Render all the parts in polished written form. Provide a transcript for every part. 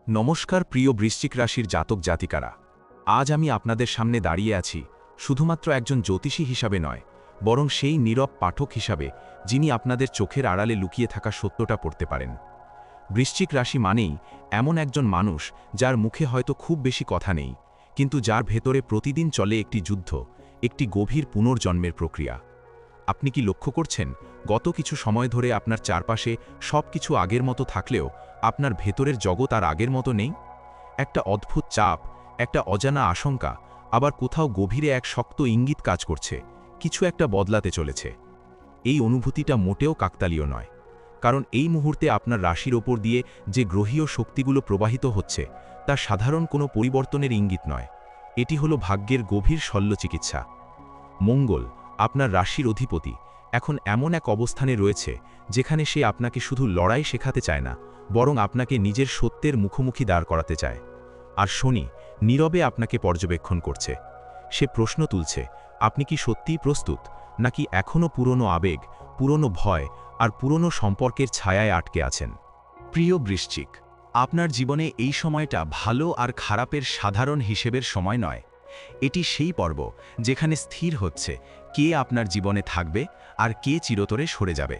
নমস্কার প্রিয় বৃশ্চিক রাশির জাতক জাতিকারা। আজ আমি আপনাদের সামনে দাঁড়িয়ে আছি শুধুমাত্র একজন জ্যোতিষী হিসাবে নয়, বরং সেই নীরব পাঠক হিসাবে যিনি আপনাদের চোখের আড়ালে লুকিয়ে থাকা সত্যটা পড়তে পারেন। বৃশ্চিক রাশি মানেই এমন একজন মানুষ যার মুখে হয়তো খুব বেশি কথা নেই, কিন্তু যার ভেতরে প্রতিদিন চলে একটি যুদ্ধ, একটি গভীর পুনর্জন্মের প্রক্রিয়া। আপনি কি লক্ষ্য করছেন, গত কিছু সময় ধরে আপনার চারপাশে সব কিছু আগের মতো থাকলেও আপনার ভেতরের জগৎ আর আগের মতো নেই? একটা অদ্ভুত চাপ, একটা অজানা আশঙ্কা, আবার কোথাও গভীরে এক শক্ত ইঙ্গিত কাজ করছে, কিছু একটা বদলাতে চলেছে। এই অনুভূতিটা মোটেও কাকতালীয় নয়, কারণ এই মুহূর্তে আপনার রাশির ওপর দিয়ে যে গ্রহীয় শক্তিগুলো প্রবাহিত হচ্ছে তা সাধারণ কোনো পরিবর্তনের ইঙ্গিত নয়। এটি হলো ভাগ্যের গভীর শল্যচিকিৎসা। মঙ্গল, আপনার রাশির অধিপতি, এখন এমন এক অবস্থানে রয়েছে যেখানে সে আপনাকে শুধু লড়াই শেখাতে চায় না, বরং আপনাকে নিজের সত্যের মুখোমুখি দাঁড় করাতে চায়। আর শনি নীরবে আপনাকে পর্যবেক্ষণ করছে। সে প্রশ্ন তুলছে, আপনি কি সত্যিই প্রস্তুত, নাকি এখনও পুরনো আবেগ, পুরনো ভয় আর পুরনো সম্পর্কের ছায়ায় আটকে আছেন? প্রিয় বৃশ্চিক, আপনার জীবনে এই সময়টা ভালো আর খারাপের সাধারণ হিসেবের সময় নয়। এটি সেই পর্ব যেখানে স্থির হচ্ছে কে আপনার জীবনে থাকবে আর কে চিরতরে সরে যাবে।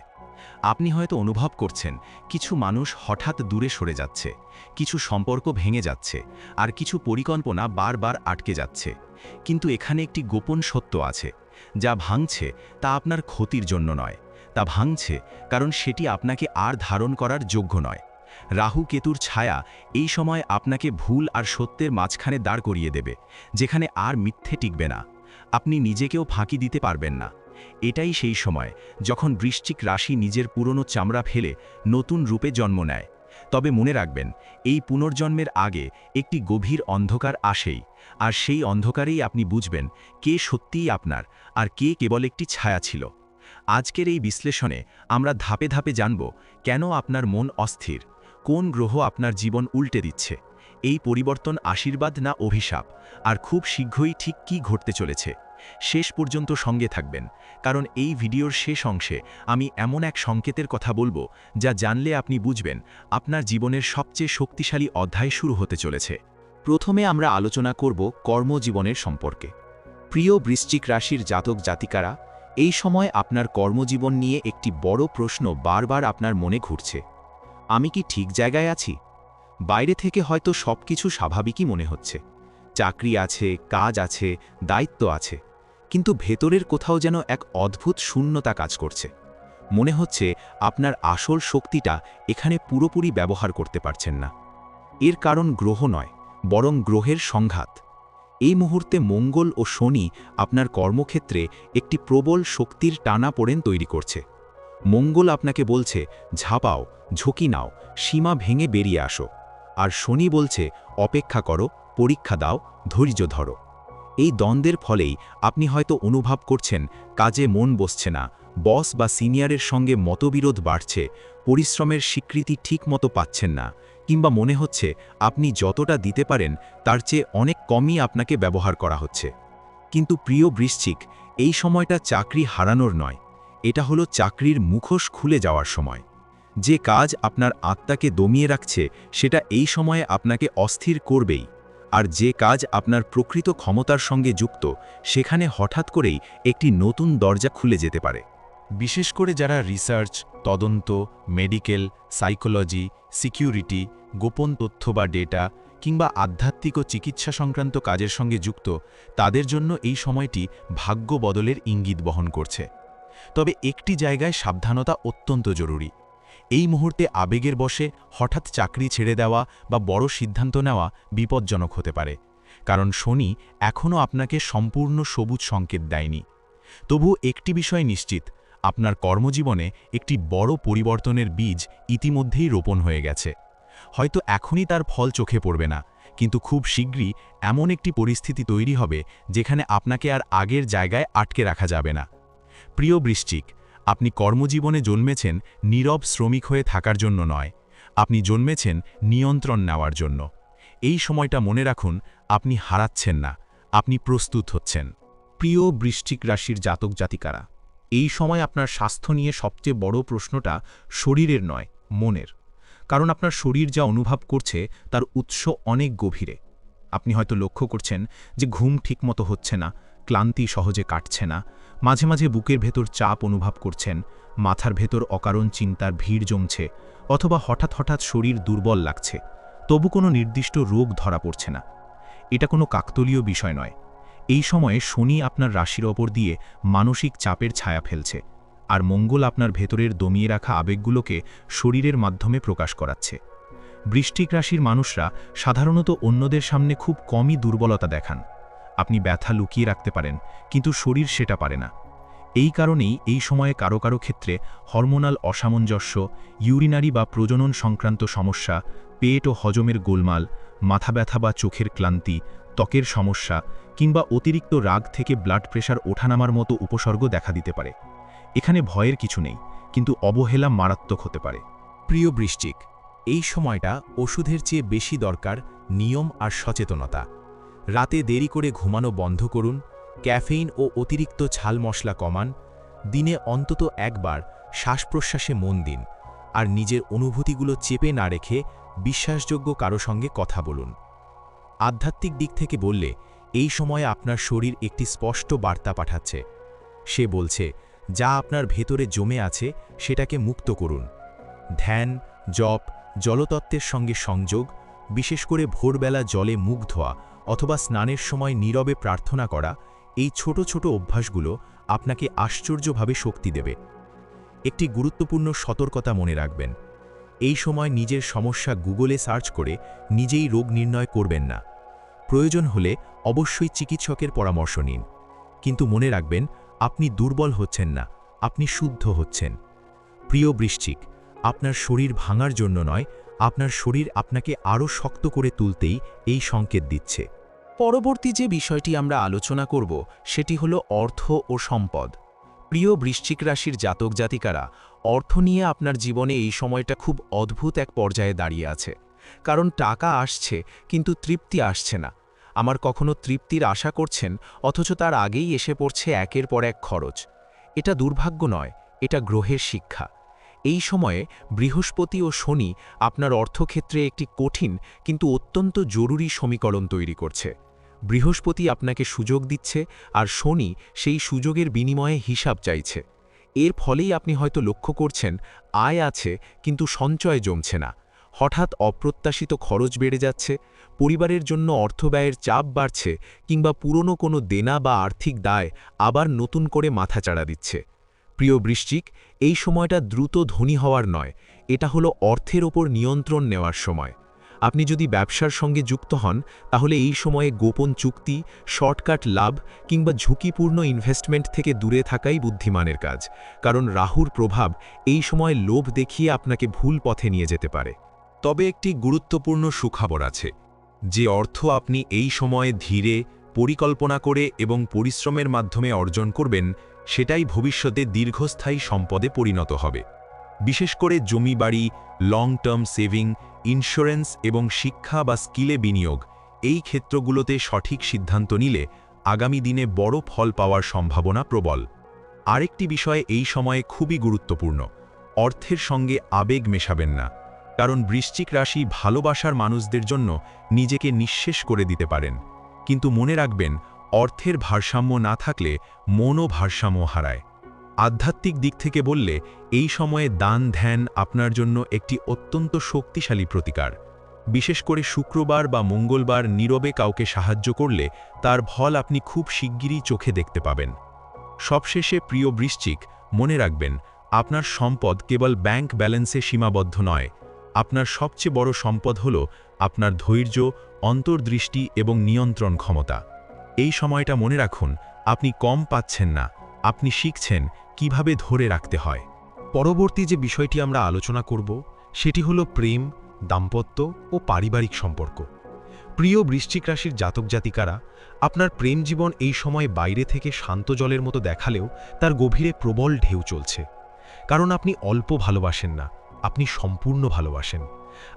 আপনি হয়তো অনুভব করছেন কিছু মানুষ হঠাৎ দূরে সরে যাচ্ছে, কিছু সম্পর্ক ভেঙে যাচ্ছে, আর কিছু পরিকল্পনা বারবার আটকে যাচ্ছে। কিন্তু এখানে একটি গোপন সত্য আছে, যা ভাঙছে তা আপনার ক্ষতির জন্য নয়, তা ভাঙছে কারণ সেটি আপনাকে আর ধারণ করার যোগ্য নয়। রাহু কেতুর ছায়া এই সময় আপনাকে ভুল আর সত্যের মাঝখানে দাঁড় করিয়ে দেবে, যেখানে আর মিথ্যে টিকবে না। আপনি নিজেকেও ফাঁকি দিতে পারবেন না। এটাই সেই সময় যখন বৃশ্চিক রাশি নিজের পুরনো চামড়া ফেলে নতুন রূপে জন্ম নেয়। তবে মনে রাখবেন, এই পুনর্জন্মের আগে একটি গভীর অন্ধকার আসেই, আর সেই অন্ধকারেই আপনি বুঝবেন কে সত্যিই আপনার আর কে কেবল একটি ছায়া ছিল। আজকের এই বিশ্লেষণে আমরা ধাপে ধাপে জানব কেন আপনার মন অস্থির, কোন গ্রহ আপনার জীবন উল্টে দিচ্ছে, এই পরিবর্তন আশীর্বাদ না অভিশাপ, আর খুব শীঘ্রই ঠিক কী ঘটতে চলেছে। শেষ পর্যন্ত সঙ্গে থাকবেন, কারণ এই ভিডিওর শেষ অংশে আমি এমন এক সংকেতের কথা বলবো যা জানলে আপনি বুঝবেন আপনার জীবনের সবচেয়ে শক্তিশালী অধ্যায় শুরু হতে চলেছে। প্রথমে আমরা আলোচনা করব কর্মজীবনের সম্পর্কে। প্রিয় বৃশ্চিক রাশির জাতক জাতিকারা, এই সময় আপনার কর্মজীবন নিয়ে একটি বড় প্রশ্ন বারবার আপনার মনে ঘুরছে। আমি কি ঠিক জায়গায় আছি? বাইরে থেকে হয়তো সবকিছু স্বাভাবিকই মনে হচ্ছে, চাকরি আছে, কাজ আছে, দায়িত্ব আছে, কিন্তু ভেতরের কোথাও যেন এক অদ্ভুত শূন্যতা কাজ করছে। মনে হচ্ছে আপনার আসল শক্তিটা এখানে পুরোপুরি ব্যবহার করতে পারছেন না। এর কারণ গ্রহ নয়, বরং গ্রহের সংঘাত। এই মুহূর্তে মঙ্গল ও শনি আপনার কর্মক্ষেত্রে একটি প্রবল শক্তির টানাপোড়েন তৈরি করছে। মঙ্গল আপনাকে বলছে, ঝাঁপাও, ঝুঁকি নাও, সীমা ভেঙে বেরিয়ে আসো। আর শনি বলছে, অপেক্ষা করো, পরীক্ষা দাও, ধৈর্য ধরো। এই দ্বন্দ্বের ফলেই আপনি হয়তো অনুভব করছেন কাজে মন বসছে না, বস বা সিনিয়রের সঙ্গে মতবিরোধ বাড়ছে, পরিশ্রমের স্বীকৃতি ঠিকমতো পাচ্ছেন না, কিংবা মনে হচ্ছে আপনি যতটা দিতে পারেন তার চেয়ে অনেক কমই আপনাকে ব্যবহার করা হচ্ছে। কিন্তু প্রিয় বৃশ্চিক, এই সময়টা চাকরি হারানোর নয়, এটা হলো চাকরির মুখোশ খুলে যাওয়ার সময়। যে কাজ আপনার আত্মাকে দমিয়ে রাখছে সেটা এই সময়ে আপনাকে অস্থির করবেই, আর যে কাজ আপনার প্রকৃত ক্ষমতার সঙ্গে যুক্ত সেখানে হঠাৎ করেই একটি নতুন দরজা খুলে যেতে পারে। বিশেষ করে যারা রিসার্চ, তদন্ত, মেডিকেল, সাইকোলজি, সিকিউরিটি, গোপন তথ্য বা ডেটা কিংবা আধ্যাত্মিক ও চিকিৎসা সংক্রান্ত কাজের সঙ্গে যুক্ত, তাদের জন্য এই সময়টি ভাগ্য বদলের ইঙ্গিত বহন করছে। তবে একটি জায়গায় সাবধানতা অত্যন্ত জরুরি। এই মুহূর্তে আবেগের বশে হঠাৎ চাকরি ছেড়ে দেওয়া বা বড় সিদ্ধান্ত নেওয়া বিপজ্জনক হতে পারে, কারণ শনি এখনও আপনাকে সম্পূর্ণ সবুজ সংকেত দেয়নি। তবু একটি বিষয় নিশ্চিত, আপনার কর্মজীবনে একটি বড় পরিবর্তনের বীজ ইতিমধ্যেই রোপণ হয়ে গেছে। হয়তো এখনই তার ফল চোখে পড়বে না, কিন্তু খুব শীঘ্রই এমন একটি পরিস্থিতি তৈরি হবে যেখানে আপনাকে আর আগের জায়গায় আটকে রাখা যাবে না। প্রিয় বৃশ্চিক, আপনি কর্মজীবনে জন্মেছেন নীরব শ্রমিক হয়ে থাকার জন্য নয়, আপনি জন্মেছেন নিয়ন্ত্রণ নেওয়ার জন্য। এই সময়টা মনে রাখুন, আপনি হারাচ্ছেন না, আপনি প্রস্তুত হচ্ছেন। প্রিয় বৃশ্চিক রাশির জাতক জাতিকারা, এই সময় আপনার স্বাস্থ্য নিয়ে সবচেয়ে বড় প্রশ্নটা শরীরের নয়, মনের। কারণ আপনার শরীর যা অনুভব করছে তার উৎস অনেক গভীরে। আপনি হয়তো লক্ষ্য করছেন যে ঘুম ঠিকমতো হচ্ছে না, ক্লান্তি সহজে কাটছে না, মাঝে মাঝে বুকের ভেতর চাপ অনুভব করছেন, মাথার ভেতর অকারণ চিন্তার ভিড় জমছে, অথবা হঠাৎ হঠাৎ শরীর দুর্বল লাগছে, তবু কোনো নির্দিষ্ট রোগ ধরা পড়ছে না। এটা কোনো কাকতালীয় বিষয় নয়। এই সময়ে শনি আপনার রাশির ওপর দিয়ে মানসিক চাপের ছায়া ফেলছে, আর মঙ্গল আপনার ভেতরের দমিয়ে রাখা আবেগগুলোকে শরীরের মাধ্যমে প্রকাশ করাচ্ছে। বৃশ্চিক রাশির মানুষরা সাধারণত অন্যদের সামনে খুব কমই দুর্বলতা দেখান। আপনি ব্যথা লুকিয়ে রাখতে পারেন, কিন্তু শরীর সেটা পারে না। এই কারণেই এই সময়ে কারো কারো ক্ষেত্রে হরমোনাল অসামঞ্জস্য, ইউরিনারি বা প্রজনন সংক্রান্ত সমস্যা, পেট ও হজমের গোলমাল, মাথা ব্যথা বা চোখের ক্লান্তি, ত্বকের সমস্যা কিংবা অতিরিক্ত রাগ থেকে ব্লাড প্রেশার ওঠানামার মতো উপসর্গ দেখা দিতে পারে। এখানে ভয়ের কিছু নেই, কিন্তু অবহেলা মারাত্মক হতে পারে। প্রিয় বৃশ্চিক, এই সময়টা ওষুধের চেয়ে বেশি দরকার নিয়ম আর সচেতনতা। রাতে দেরি করে ঘুমানো বন্ধ করুন, ক্যাফেইন ও অতিরিক্ত ঝাল মশলা কমান, দিনে অন্তত একবার শ্বাস-প্রশ্বাসে মন দিন, আর নিজের অনুভূতিগুলো চেপে না রেখে বিশ্বাসযোগ্য কারো সঙ্গে কথা বলুন। আধ্যাত্মিক দিক থেকে বললে, এই সময়ে আপনার শরীর একটি স্পষ্ট বার্তা পাঠাচ্ছে। সে বলছে, যা আপনার ভেতরে জমে আছে সেটাকে মুক্ত করুন। ধ্যান, জপ, জলতত্ত্বের সঙ্গে সংযোগ, বিশেষ করে ভোরবেলা জলে মুখ ধোয়া অথবা স্নানের সময় নীরবে প্রার্থনা করা, এই ছোট ছোট অভ্যাসগুলো আপনাকে আশ্চর্যভাবে শক্তি দেবে। একটি গুরুত্বপূর্ণ সতর্কতা মনে রাখবেন, এই সময় নিজের সমস্যা গুগলে সার্চ করে নিজেই রোগ নির্ণয় করবেন না। প্রয়োজন হলে অবশ্যই চিকিৎসকের পরামর্শ নিন, কিন্তু মনে রাখবেন আপনি দুর্বল হচ্ছেন না, আপনি শুদ্ধ হচ্ছেন। প্রিয় বৃশ্চিক, আপনার শরীর ভাঙার জন্য নয়, আপনার শরীর আপনাকে আরও শক্ত করে তুলতেই এই সংকেত দিচ্ছে। পরবর্তী যে বিষয়টি আমরা আলোচনা করব সেটি হলো অর্থ ও সম্পদ। প্রিয় বৃশ্চিক রাশির জাতক জাতিকারা, অর্থ নিয়ে আপনার জীবনে এই সময়টা খুব অদ্ভুত এক পর্যায়ে দাঁড়িয়ে আছে। কারণ টাকা আসছে কিন্তু তৃপ্তি আসছে না। আমার কখনো তৃপ্তির আশা করছেন, অথচ তার আগেই এসে পড়ছে একের পর এক খরচ। এটা দুর্ভাগ্য নয়, এটা গ্রহের শিক্ষা। এই সময়ে বৃহস্পতি ও শনি আপনার অর্থক্ষেত্রে একটি কঠিন কিন্তু অত্যন্ত জরুরি সমীকরণ তৈরি করছে। বৃহস্পতি আপনাকে সুযোগ দিচ্ছে, আর শনি সেই সুযোগের বিনিময়ে হিসাব চাইছে। এর ফলেই আপনি হয়তো লক্ষ্য করছেন, আয় আছে কিন্তু সঞ্চয় জমছে না। হঠাৎ অপ্রত্যাশিত খরচ বেড়ে যাচ্ছে, পরিবারের জন্য অর্থব্যয়ের চাপ বাড়ছে, কিংবা পুরনো কোনো দেনা বা আর্থিক দায় আবার নতুন করে মাথাচাড়া দিচ্ছে। প্রিয় বৃশ্চিক, এই সময়টা দ্রুত ধনী হওয়ার নয়, এটা হলো অর্থের ওপর নিয়ন্ত্রণ নেওয়ার সময়। আপনি যদি ব্যবসার সঙ্গে যুক্ত হন, তাহলে এই সময়ে গোপন চুক্তি, শর্টকাট লাভ কিংবা ঝুঁকিপূর্ণ ইনভেস্টমেন্ট থেকে দূরে থাকাই বুদ্ধিমানের কাজ, কারণ রাহুর প্রভাব এই সময় লোভ দেখিয়ে আপনাকে ভুল পথে নিয়ে যেতে পারে। তবে একটি গুরুত্বপূর্ণ সুখবর আছে, যে অর্থ আপনি এই সময়ে ধীরে, পরিকল্পনা করে এবং পরিশ্রমের মাধ্যমে অর্জন করবেন, সেটাই ভবিষ্যতে দীর্ঘস্থায়ী সম্পদে পরিণত হবে। বিশেষ করে জমি বাড়ি, লং টার্ম সেভিং, ইন্স্যুরেন্স এবং শিক্ষা বা স্কিলে বিনিয়োগ, এই ক্ষেত্রগুলোতে সঠিক সিদ্ধান্ত নিলে আগামী দিনে বড় ফল পাওয়ার সম্ভাবনা প্রবল। আরেকটি বিষয় এই সময়ে খুবই গুরুত্বপূর্ণ, অর্থের সঙ্গে আবেগ মেশাবেন না, কারণ বৃশ্চিক রাশি ভালোবাসার মানুষদের জন্য নিজেকে নিঃশেষ করে দিতে পারেন। কিন্তু মনে রাখবেন, অর্থের ভারসাম্য না থাকলে মনও ভারসাম্য হারায়। আধ্যাত্মিক দিক থেকে বললে, এই সময়ে দান ধ্যান আপনার জন্য একটি অত্যন্ত শক্তিশালী প্রতিকার। বিশেষ করে শুক্রবার বা মঙ্গলবার নীরবে কাউকে সাহায্য করলে তার ফল আপনি খুব শিগগিরই চোখে দেখতে পাবেন। সবশেষে প্রিয় বৃশ্চিক, মনে রাখবেন, আপনার সম্পদ কেবল ব্যাংক ব্যালেন্সে সীমাবদ্ধ নয়। আপনার সবচেয়ে বড় সম্পদ হল আপনার ধৈর্য, অন্তর্দৃষ্টি এবং নিয়ন্ত্রণ ক্ষমতা। এই সময়টা মনে রাখুন, আপনি কম পাচ্ছেন না, আপনি শিখছেন কিভাবে ধরে রাখতে হয়। পরবর্তী যে বিষয়টি আমরা আলোচনা করব সেটি হলো প্রেম, দাম্পত্য ও পারিবারিক সম্পর্ক। প্রিয় বৃশ্চিক রাশির জাতক জাতিকারা, আপনার প্রেম জীবন এই সময় বাইরে থেকে শান্ত জলের মতো দেখালেও তার গভীরে প্রবল ঢেউ চলছে। কারণ আপনি অল্প ভালোবাসেন না, আপনি সম্পূর্ণ ভালোবাসেন।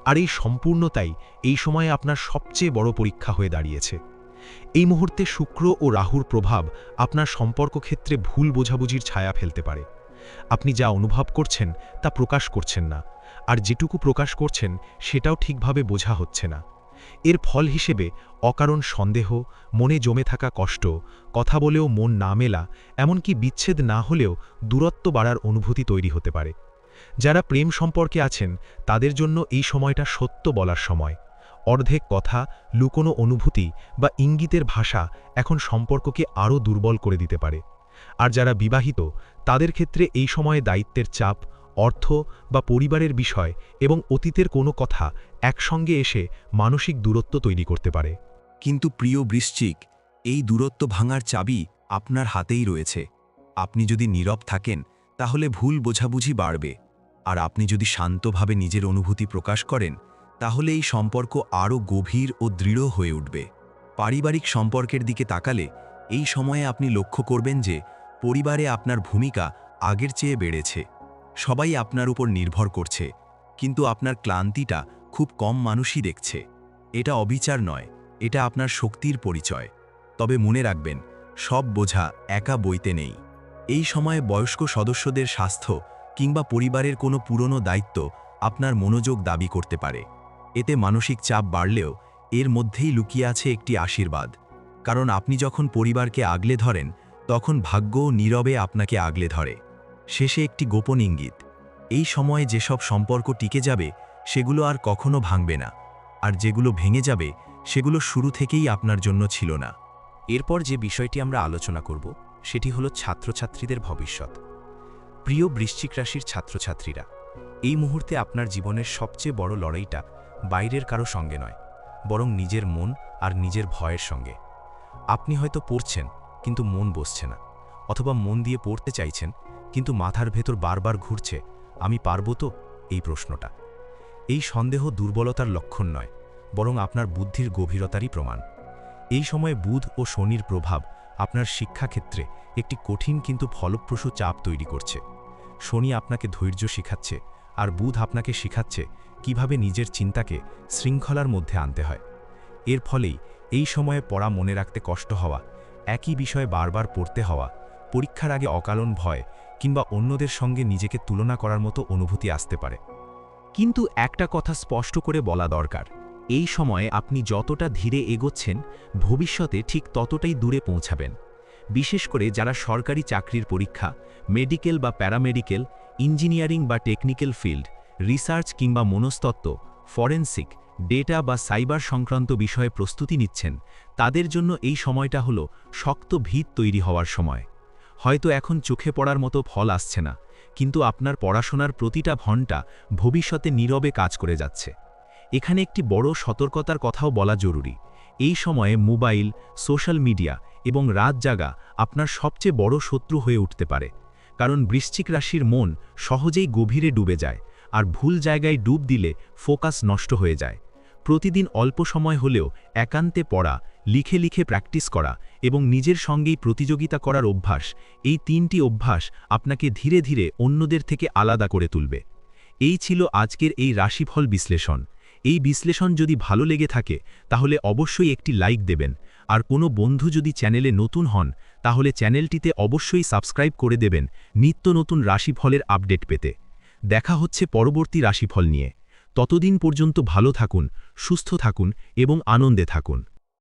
আর এই সম্পূর্ণতাই এই সময়ে আপনার সবচেয়ে বড় পরীক্ষা হয়ে দাঁড়িয়েছে। এই মুহূর্তে শুক্র ও রাহুর প্রভাব আপনার সম্পর্ক ক্ষেত্রে ভুল বোঝাবুঝির ছায়া ফেলতে পারে। আপনি যা অনুভব করছেন তা প্রকাশ করছেন না, আর যেটুকু প্রকাশ করছেন সেটাও ঠিকভাবে বোঝা হচ্ছে না। এর ফল হিসেবে অকারণ সন্দেহ, মনে জমে থাকা কষ্ট, কথা বলেও মন না মেলা, এমনকি বিচ্ছেদ না হলেও দূরত্ব বাড়ার অনুভূতি তৈরি হতে পারে। যারা প্রেম সম্পর্কে আছেন তাদের জন্য এই সময়টা সত্য বলার সময়। অর্ধেক কথা, লুকোনো অনুভূতি বা ইঙ্গিতের ভাষা এখন সম্পর্ককে আরও দুর্বল করে দিতে পারে। আর যারা বিবাহিত তাদের ক্ষেত্রে এই সময়ে দায়িত্বের চাপ, অর্থ বা পরিবারের বিষয় এবং অতীতের কোনো কথা একসঙ্গে এসে মানসিক দূরত্ব তৈরি করতে পারে। কিন্তু প্রিয় বৃশ্চিক, এই দূরত্ব ভাঙার চাবি আপনার হাতেই রয়েছে। আপনি যদি নীরব থাকেন তাহলে ভুল বোঝাবুঝি বাড়বে, আর আপনি যদি শান্তভাবে নিজের অনুভূতি প্রকাশ করেন তাহলে এই সম্পর্ক আরও গভীর ও দৃঢ় হয়ে উঠবে। পারিবারিক সম্পর্কের দিকে তাকালে এই সময়ে আপনি লক্ষ্য করবেন যে পরিবারে আপনার ভূমিকা আগের চেয়ে বেড়েছে। সবাই আপনার উপর নির্ভর করছে, কিন্তু আপনার ক্লান্তিটা খুব কম মানুষই দেখছে। এটা অবিচার নয়, এটা আপনার শক্তির পরিচয়। তবে মনে রাখবেন, সব বোঝা একা বইতে নেই। এই সময়ে বয়স্ক সদস্যদের স্বাস্থ্য কিংবা পরিবারের কোনো পুরনো দায়িত্ব আপনার মনোযোগ দাবি করতে পারে। এতে মানসিক চাপ বাড়লেও এর মধ্যেই লুকিয়ে আছে একটি আশীর্বাদ। কারণ আপনি যখন পরিবারকে আগলে ধরেন তখন ভাগ্যও নীরবে আপনাকে আগলে ধরে। শেষে একটি গোপন ইঙ্গিত, এই সময়ে যেসব সম্পর্ক টিকে যাবে সেগুলো আর কখনো ভাঙবে না, আর যেগুলো ভেঙে যাবে সেগুলো শুরু থেকেই আপনার জন্য ছিল না। এরপর যে বিষয়টি আমরা আলোচনা করব সেটি হলো ছাত্রছাত্রীদের ভবিষ্যৎ। প্রিয় বৃশ্চিক রাশির ছাত্রছাত্রীরা, এই মুহূর্তে আপনার জীবনের সবচেয়ে বড় লড়াইটা বাইরের কারো সঙ্গে নয়, বরং নিজের মন আর নিজের ভয়ের সঙ্গে। আপনি হয়তো পড়ছেন কিন্তু মন বসছে না, অথবা মন দিয়ে পড়তে চাইছেন কিন্তু মাথার ভেতর বারবার ঘুরছে, আমি পারবো তো, এই প্রশ্নটা। এই সন্দেহ দুর্বলতার লক্ষণ নয়, বরং আপনার বুদ্ধির গভীরতারই প্রমাণ। এই সময়ে বুধ ও শনির প্রভাব আপনার শিক্ষাক্ষেত্রে একটি কঠিন কিন্তু ফলপ্রসূ চাপ তৈরি করছে। শনি আপনাকে ধৈর্য শিখাচ্ছে, আর বুধ আপনাকে শিখাচ্ছে কিভাবে নিজের চিন্তাকে শৃঙ্খলার মধ্যে আনতে হয়। এর ফলেই এই সময়ে পড়া মনে রাখতে কষ্ট হওয়া, একই বিষয়ে বারবার পড়তে হওয়া, পরীক্ষার আগে অকারণ ভয় কিংবা অন্যদের সঙ্গে নিজেকে তুলনা করার মতো অনুভূতি আসতে পারে। কিন্তু একটা কথা স্পষ্ট করে বলা দরকার, এই সময়ে আপনি যতটা ধীরে এগোচ্ছেন ভবিষ্যতে ঠিক ততটাই দূরে পৌঁছাবেন। বিশেষ করে যারা সরকারি চাকরির পরীক্ষা, মেডিকেল বা প্যারামেডিকেল, ইঞ্জিনিয়ারিং বা টেকনিক্যাল ফিল্ড, রিসার্চ কিংবা মনস্তত্ত্ব, ফরেনসিক, ডেটা বা সাইবার সংক্রান্ত বিষয়ে প্রস্তুতি নিচ্ছেন, তাদের জন্য এই সময়টা হলো শক্ত ভিত তৈরি হওয়ার সময়। হয়তো এখন চোখে পড়ার মতো ফল আসছে না, কিন্তু আপনার পড়াশোনার প্রতিটা ঘণ্টা ভবিষ্যতে নীরবে কাজ করে যাচ্ছে। এখানে একটি বড় সতর্কতার কথাও বলা জরুরি। এই সময়ে মোবাইল, সোশ্যাল মিডিয়া এবং রাত জাগা আপনার সবচেয়ে বড় শত্রু হয়ে উঠতে পারে। কারণ বৃশ্চিক রাশির মন সহজেই গভীরে ডুবে যায়, আর ভুল জায়গায় ডুব দিলে ফোকাস নষ্ট হয়ে যায়। প্রতিদিন অল্প সময় হলেও একান্তে পড়া, লিখে লিখে প্র্যাকটিস করা এবং নিজের সঙ্গেই প্রতিযোগিতা করার অভ্যাস, এই তিনটি অভ্যাস আপনাকে ধীরে ধীরে অন্যদের থেকে আলাদা করে তুলবে। এই ছিল আজকের এই রাশিফল বিশ্লেষণ। এই বিশ্লেষণ যদি ভালো লেগে থাকে তাহলে অবশ্যই একটি লাইক দেবেন, আর কোনো বন্ধু যদি চ্যানেলে নতুন হন তাহলে চ্যানেলটিতে অবশ্যই সাবস্ক্রাইব করে দেবেন নিত্য নতুন রাশিফলের আপডেট পেতে। দেখা হচ্ছে পরবর্তী রাশিফল নিয়ে। ততদিন পর্যন্ত ভালো থাকুন, সুস্থ থাকুন এবং আনন্দে থাকুন।